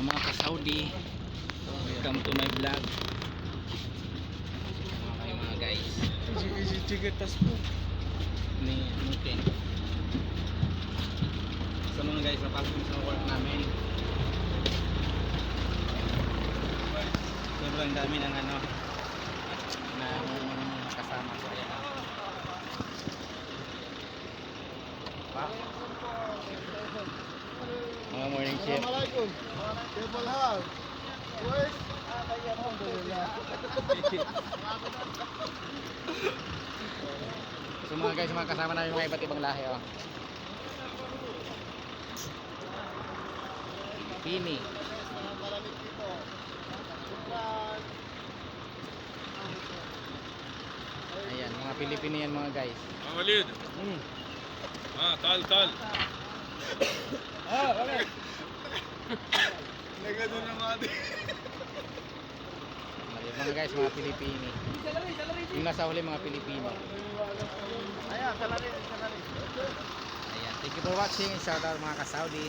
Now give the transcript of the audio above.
mga ka-Saudi, welcome to my vlog. Sama kayo mga guys. Easy ticket tas po. Ni mungkin. So mga guys, napasok sa work namin. Sobrang dami ng ng kasama ko. Ayan. Pa. Mga morning shift. Assalamualaikum. Table hal. Boys, alhamdulillah. So mga guys, mga kasama namin mga iba't ibang lahi, oh. Pini. Ayan, mga Pilipino yan mga guys. Walid. Tal. Okay. Nagado na mga Ayan, mga guys, mga Pilipini. Yung nasa huli mga Pilipino. Ayan, salari. Ayan, thank you for watching. Shout out mga ka-Saudi.